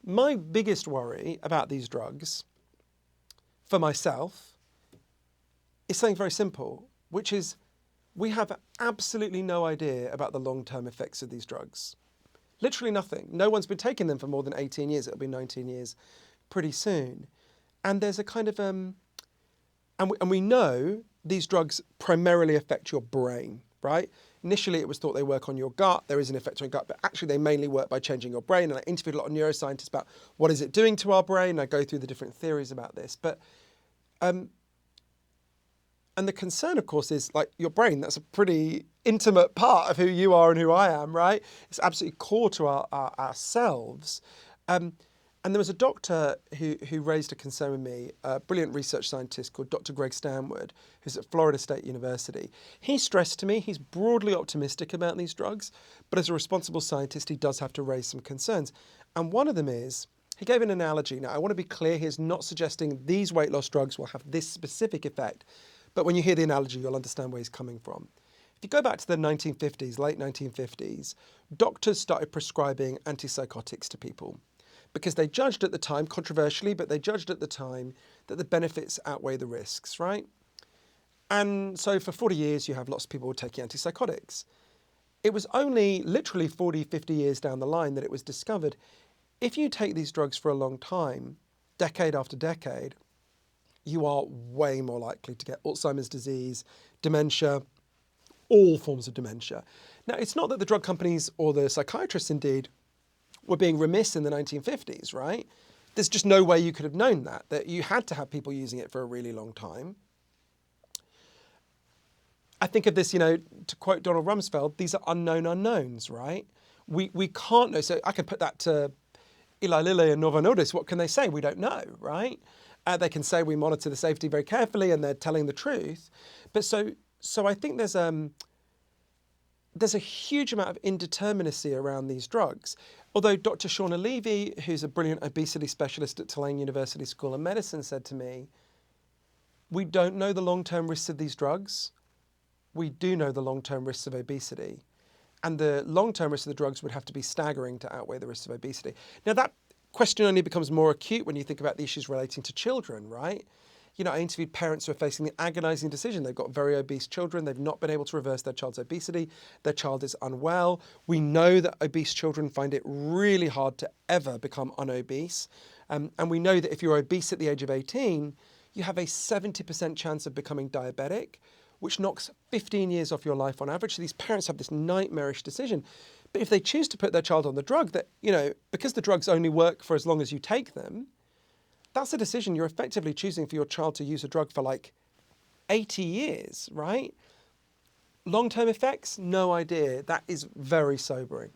my biggest worry about these drugs for myself is something very simple, which is we have absolutely no idea about the long-term effects of these drugs. Literally nothing. No one's been taking them for more than 18 years. It'll be 19 years pretty soon. And there's a kind of, and we know these drugs primarily affect your brain, right? Initially, it was thought they work on your gut. There is an effect on your gut, but actually they mainly work by changing your brain. And I interviewed a lot of neuroscientists about what is it doing to our brain. I go through the different theories about this. But, and the concern, of course, is like your brain. That's a pretty intimate part of who you are and who I am, right? It's absolutely core to ourselves. And there was a doctor who raised a concern with me, a brilliant research scientist called Dr. Greg Stanwood, who's at Florida State University. He stressed to me he's broadly optimistic about these drugs, but as a responsible scientist, he does have to raise some concerns. And one of them is, he gave an analogy. Now, I want to be clear, he's not suggesting these weight loss drugs will have this specific effect, but when you hear the analogy, you'll understand where he's coming from. If you go back to the 1950s, late 1950s, doctors started prescribing antipsychotics to people, because they judged at the time, controversially, but they judged at the time that the benefits outweigh the risks, right? And so for 40 years, you have lots of people taking antipsychotics. It was only literally 40, 50 years down the line that it was discovered, if you take these drugs for a long time, decade after decade, you are way more likely to get Alzheimer's disease, dementia, all forms of dementia. Now, it's not that the drug companies or the psychiatrists, indeed, were being remiss in the 1950s, right? There's just no way you could have known that you had to have people using it for a really long time. I think of this, to quote Donald Rumsfeld, these are unknown unknowns, right? We can't know. So I can put that to Eli Lilly and Novo Nordisk. What can they say? We don't know, right? They can say we monitor the safety very carefully and they're telling the truth. But so I think there's a huge amount of indeterminacy around these drugs. Although Dr. Shauna Levy, who's a brilliant obesity specialist at Tulane University School of Medicine, said to me, we don't know the long-term risks of these drugs. We do know the long-term risks of obesity. And the long-term risks of the drugs would have to be staggering to outweigh the risks of obesity. Now, that question only becomes more acute when you think about the issues relating to children, right? I interviewed parents who are facing the agonizing decision. They've got very obese children. They've not been able to reverse their child's obesity. Their child is unwell. We know that obese children find it really hard to ever become unobese. And we know that if you're obese at the age of 18, you have a 70% chance of becoming diabetic, which knocks 15 years off your life on average. So these parents have this nightmarish decision. But if they choose to put their child on the drug, that, because the drugs only work for as long as you take them, that's a decision you're effectively choosing for your child to use a drug for like 80 years, right? Long-term effects, no idea. That is very sobering.